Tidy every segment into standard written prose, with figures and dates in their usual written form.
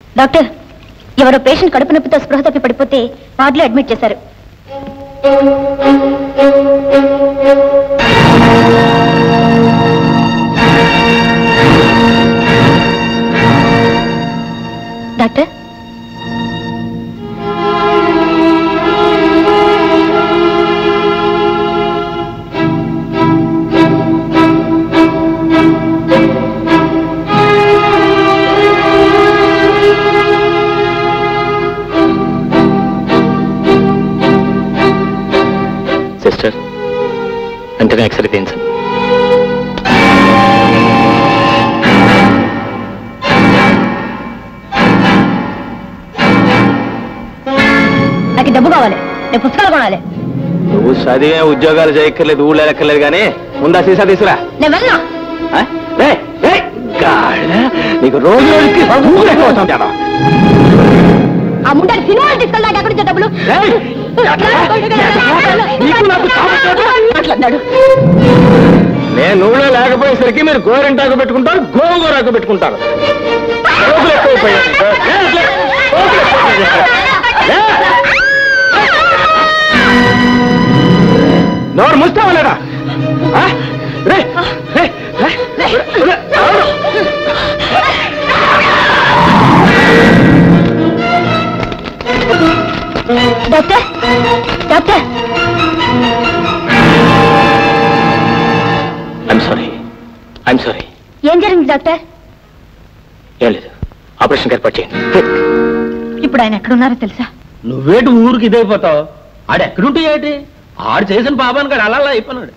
Doctor, ఎవరో patient కడుపు నొప్పితో స్పృహ తప్పి పడిపోతే వార్డులో అడ్మిట్ చేశారు. డాక్టర్, సిస్టర్ వెంటనే ఎక్స్రే తీయించండి. నాకు డబ్బు కావాలి, నేను పుస్తకాలు కొనాలి. నువ్వు చదివే ఉద్యోగాలు చేయక్కర్లేదు, ఊళ్ళో ఎక్కర్లేదు, కానీ ముందా సీసా తీసురా. నేను వెళ్ళను. నీకు రోజు రోజుకి ఆ ముందని సినిమాలు తీసుకెళ్ళాక ఎక్కడి నుంచి డబ్బులు? నేను ఊళ్ళో లేకపోయేసరికి మీరు గోరింటాకు పెట్టుకుంటారు, గోంగూరాకు పెట్టుకుంటారు. నోరు ముస్తావలేడా? Doctor, doctor, I'm sorry. ఏం జరిగింది డాక్టర్? ఏం లేదు, ఆపరేషన్ ఏర్పాటు చేయండి. ఇప్పుడు ఆయన ఎక్కడున్నారో తెలుసా? నువ్వేటి ఊరికి ఇదైపోతావు? ఆడు ఎక్కడుంటే ఏంటి? ఆడు చేసిన పాపానికి ఆడు అలా అయిపోయినాడు.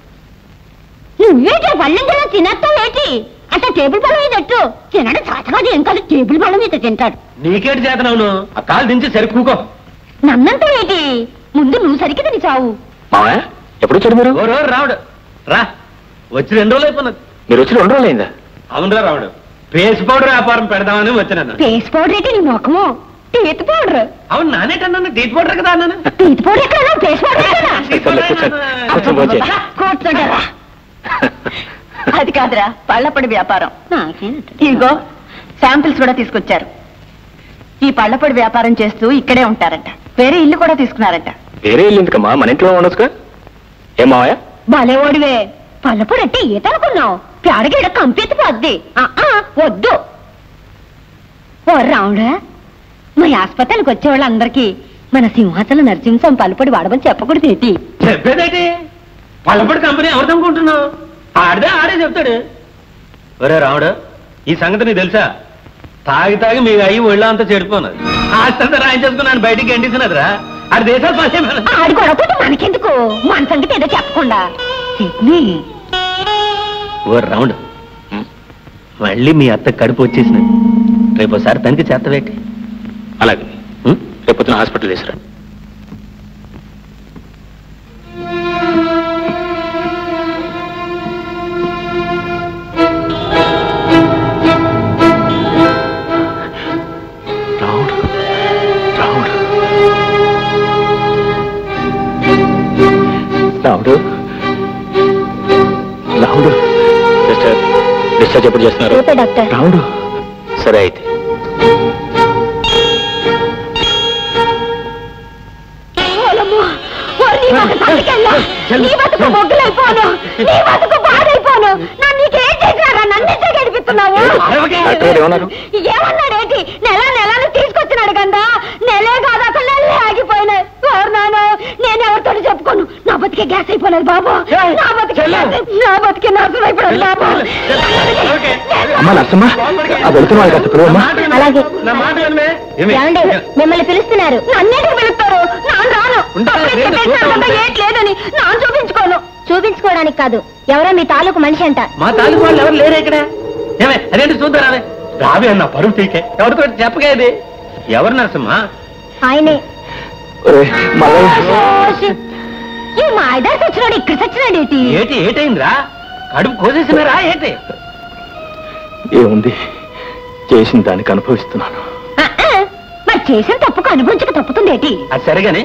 నువ్వేటి పళ్ళెంలో తినేస్తావు ఏంటి? అంటే టేబుల్ పళ్ళ మీద ఎట్టు తినడం చాతకాదు, ఏం కాదు టేబుల్ పళ్ళ మీద తింటాడు. నీకేటి చేతనవును? ఆ కాలు దించి సరికూకో. నన్నంతా ఏంటి? ముందు నువ్వు సరికి తిని చావు. మావా ఎప్పుడు వచ్చాడు మీరు? ఓ రోజు రావుడు రా, వచ్చి 2 రోజులు అయిపోయినది. మీరు వచ్చి 2 రోజులు అయిందా? అవునరా రావుడు, పేస్ పౌడర్ వ్యాపారం పెడదామని వచ్చినాను. ఫేస్ పౌడర్ ఏంటి నీ ముఖము? Teeth powder. అవును నానేటన్నాను, టీత్ పౌడర్ కదా అన్నాను. టీత్ పౌడర్ ఎక్కడ? ఫేస్ పౌడర్ కూర్చోంటారా? అది కాదురా, పళ్ళపొడి వ్యాపారం. ఇదిగో శాంపిల్స్ కూడా తీసుకొచ్చారు. ఈ పళ్ళపొడి వ్యాపారం చేస్తూ ఇక్కడే ఉంటారంట. వేరే ఇల్లు కూడా తీసుకున్నారంట. వేరే ఇల్లు ఎందుకమ్మా, మన ఇంట్లో ఉండొచ్చుగా. ఏం మావయ్య? భలేవాడివే. పళ్ళపొడి అంటే ఏటనుకున్నావు? పేడగీడ కంపెత్తి పోద్ది. వద్దు. ఓ రావుడా, మా ఆసుపత్రికి వచ్చే వాళ్ళందరికీ మన సింహాచల నరసింహం పళ్ళపొడి వాడమని చెప్పకూడదు ఏంటి? చెప్పేదేటి? పళ్ళపొడి కంపెనీ ఎవరిదనుకుంటున్నావు? ఆడే చెప్తాడు. ఒరే రావుడు, ఈ సంగతి నీకు తెలుసా? తాగి మీకు అయ్యి ఒళ్ళ అంతా చెడిపోన్నది. ఆస్తంతా రాయించేసుకున్నాను, బయటికి గంటిస్తున్నదిరా. ఆడి దేశాలు పని ఆడి గొడవతో మనకెందుకు? మన సంగతి ఏదో చెప్పకుండా. ఓ రావుడు, మళ్ళీ మీ అత్త కడుపు వచ్చేసినది. రేపు ఒకసారి తనకి చేతవేటి. అలాగే రేపొద్దున హాస్పిటల్ తీసుకురా. రావుడు, రావుడు, సిస్టర్ డిశ్చార్జ్ ఎప్పుడు చేస్తున్నారు? డాక్టర్. రావుడు, సరే అయితే. ఏమన్నాడేంటి? నెలను తీసుకొచ్చినాడు కదా. నెలే కాదు, అసలు నెలలే ఆగిపోయినాయి. నేను ఎవరితో చెప్పుకోను. నా బతికే గ్యాస్ అయిపోలేదు బాబు. నా బతికే నాశనం అయిపోలేదు బాబు. అమ్మా నర్సమ్మ, అలాగే మిమ్మల్ని పిలుస్తున్నారు. నన్నేటికి పిలుస్తారు? నాన్న రాను. ఏట్లేదని నాన్న చూపించుకోను. చూపించుకోవడానికి కాదు, ఎవరో మీ తాలూకు మనిషి అంట. మా తాలూకు వాళ్ళు ఎవరు లేరు ఇక్కడ. అదేంటి చూద్దాం. రావే అన్న పరువు తీకే. ఎవరితో చెప్పగా ఇది? ఎవరు నరసమ్మా? ఆయనే. ఈ మా ఐదారికి వచ్చినాడు, ఇక్కడ చచ్చినాడు ఏంటి? ఏటైందిరా? కడుపు కోసేసినారా ఏంటి? ఏముంది, చేసిన దానికి అనుభవిస్తున్నాను. మరి చేసిన తప్పుకు అనుభవించక తప్పుతుంది ఏంటి? అది సరిగానే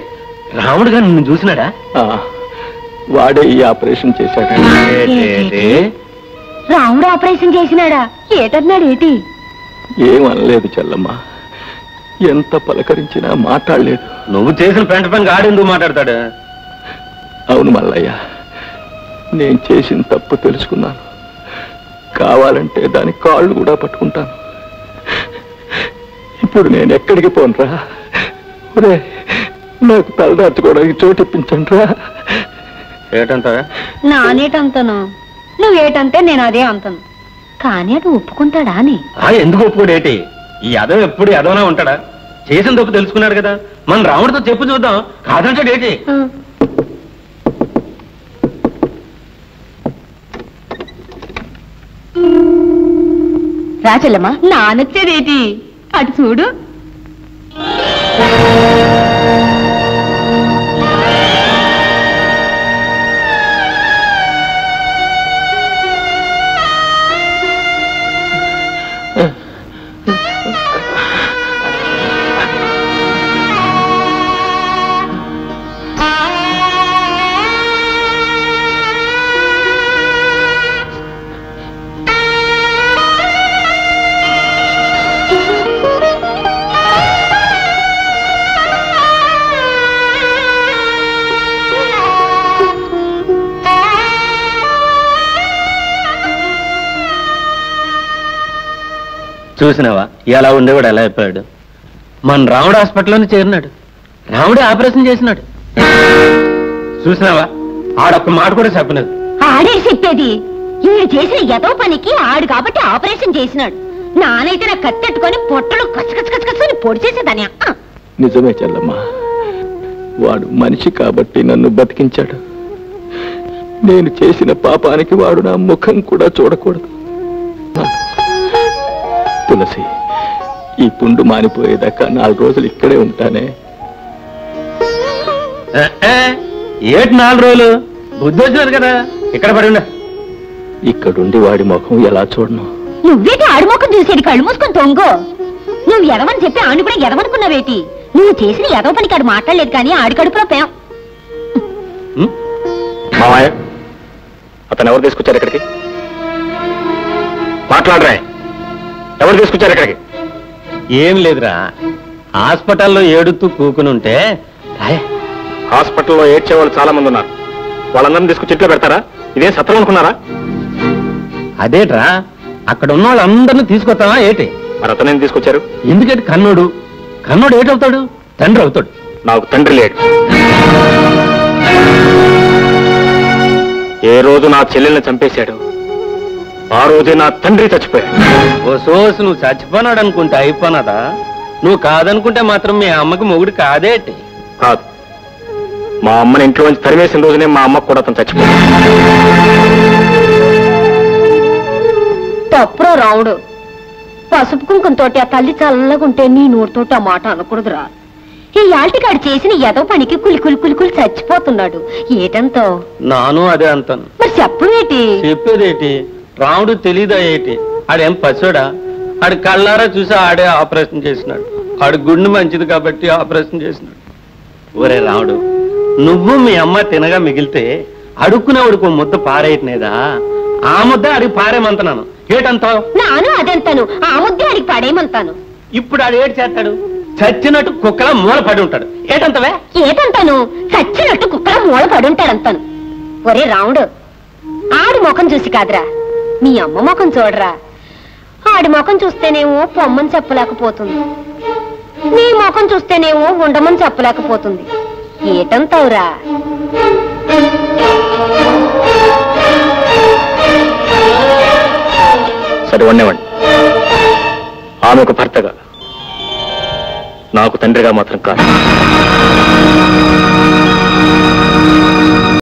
రాముడు గారు నిన్ను చూసినాడా? వాడే ఈ ఆపరేషన్ చేశాడు. రాముడు ఆపరేషన్ చేసినాడా? ఏటన్నాడు ఏంటి? ఏమనలేదు చెల్లమ్మ. ఎంత పలకరించినా మాట్లాడలేదు. నువ్వు చేసిన పెంట పనికి ఆడెందుకు మాట్లాడతాడు? అవును మల్లయ్య, నేను చేసిన తప్పు తెలుసుకున్నాను. కావాలంటే దాని కాళ్ళు కూడా పట్టుకుంటాను. ఇప్పుడు నేను ఎక్కడికి పోనురా? ఒరే, నాకు తలదార్చుకోవడానికి చోటు ఇప్పించండి రా. ఏటంతా? నానేటంతను, నువ్వేటంటే నేను అదే అంతను. కానీ అది ఒప్పుకుంటాడా అని. ఎందుకు ఒప్పుకోడు ఏటి? ఈ యదవ ఎప్పుడు యదవనా ఉంటాడా? చేసిన తప్పు తెలుసుకున్నాడు కదా, మన రాముడితో చెప్పు చూద్దాం. కాదంటాడు ఏటి? రాచెల్లమ్మా, నానొచ్చేదేటి? అటు చూడు. చూసినావా ఎలా ఉండేవాడు, ఎలా అయిపోయాడు? మన రాముడు హాస్పిటల్లోనే చేరినాడు, రాముడే ఆపరేషన్ చేసినాడు. చూసినావా, ఆడొక్క మాట కూడా చెప్పలేదు. ఆడే చెప్పేది. ఈయన చేసిన ఎదో పనికి ఆడు కాబట్టి ఆపరేషన్ చేసినాడు. నానైతే నా కత్తెట్టుకొని పొట్టలు కచ్చకచ్చకచ్చని పొడి చేసేదాన్ని. నిజమే చెల్లమ్మా, వాడు మనిషి కాబట్టి నన్ను బతికించాడు. నేను చేసిన పాపానికి వాడు నా ముఖం కూడా చూడకూడదు. తులసి, ఈ పుండు మానిపోయేదాకా 4 రోజులు ఇక్కడే ఉంటానే. ఏటి 4 రోజులు? బుద్ధి వచ్చినారు కదా, ఇక్కడ పడి ఉండ. ఇక్కడుండి వాడి ముఖం ఎలా చూడను? నువ్వేటి ఆడి ముఖం చూసేది? కళ్ళు మూసుకొని తొంగో. నువ్వు ఎదవని చెప్పి ఆడిని కూడా ఎదవనుకున్నావేటి? నువ్వు చేసిన ఎదవ పనికి ఆడు మాట్లాడలేదు కానీ ఆడి కడుపులో పేం. మామయ్య, అతను ఎవరు తీసుకొచ్చారు ఇక్కడికి? మాట్లాడరా, ఎవరు తీసుకొచ్చారు ఇక్కడికి? ఏం లేదురా, హాస్పిటల్లో ఏడుతూ కూకుని ఉంటే. హాస్పిటల్లో ఏడ్చే వాళ్ళు చాలా మంది ఉన్నారు. వాళ్ళందరినీ తీసుకొచ్చి ఇంట్లో పెడతారా? ఇదేం సత్రం అనుకున్నారా? అదేట్రా, అక్కడ ఉన్న వాళ్ళందరినీ తీసుకొస్తావా ఏటి? మరి అతనేం తీసుకొచ్చారు? ఎందుకంటే కన్నోడు ఏటవుతాడు? తండ్రి అవుతాడు. నాకు తండ్రి లేడు. ఏ రోజు నా చెల్లెల్ని చంపేశాడు ఆ రోజే నా తండ్రి చచ్చిపోయాడు. ఓ సోసు, నువ్వు చచ్చిపోనాడు అనుకుంటే అయిపోనాదా? నువ్వు కాదనుకుంటే మాత్రం మీ అమ్మకి మొగుడు కాదేటి? కాదు, మా అమ్మని ఇంట్లో నుంచి తరివేసిన రోజునే మా అమ్మకు కూడా అతను చచ్చిపోయాడు. తప్పురో రావుడు. పసుపు కుంకంతోటి ఆ తల్లి చల్లగుంటే నీ నోటితోటి ఆ మాట అనకూడదురా. ఈ యాల్టికాడు చేసిన ఎదో పనికి కులి చచ్చిపోతున్నాడు. ఏటంతో? నాను అదే అంటాను. మరి చెప్పేటి? చెప్పేదేటి? రాముడు తెలీదా ఏటి? ఆడేం పశుడా? ఆడు కళ్ళారా చూసి ఆడే ఆపరేషన్ చేసినాడు. ఆడు గుండె మంచిది కాబట్టి ఆపరేషన్ చేసినాడు. ఒరే రాముడు, నువ్వు మీ అమ్మ తినగా మిగిలితే అడుక్కునేవాడికి ముద్ద పారేయట్లేదా? ఆ ముద్ద అడిగి పారేమంటున్నాను. ఏటంతావు? నాను అదంతాను, ఆ ముద్దే అడిగి పాడేయమంతాను. ఇప్పుడు ఆడు ఏడు చేస్తాడు? చచ్చినట్టు కుక్కలా మూల పడి ఉంటాడు. ఏటంతవే? ఏటంతాను? చచ్చినట్టు కుక్కలా మూల పడి ఉంటాడంతాను. ఒరే రాముడు, ఆడి ముఖం చూసి కాదురా, మీ అమ్మ ముఖం చూడరా. ఆడి ముఖం చూస్తేనేమో పొమ్మని చెప్పలేకపోతుంది, నీ ముఖం చూస్తేనేమో ఉండమని చెప్పలేకపోతుంది. ఏటంతావురా? సరే వండేవండి. ఆమెకు భర్తగా, నాకు తండ్రిగా మాత్రం కాదు.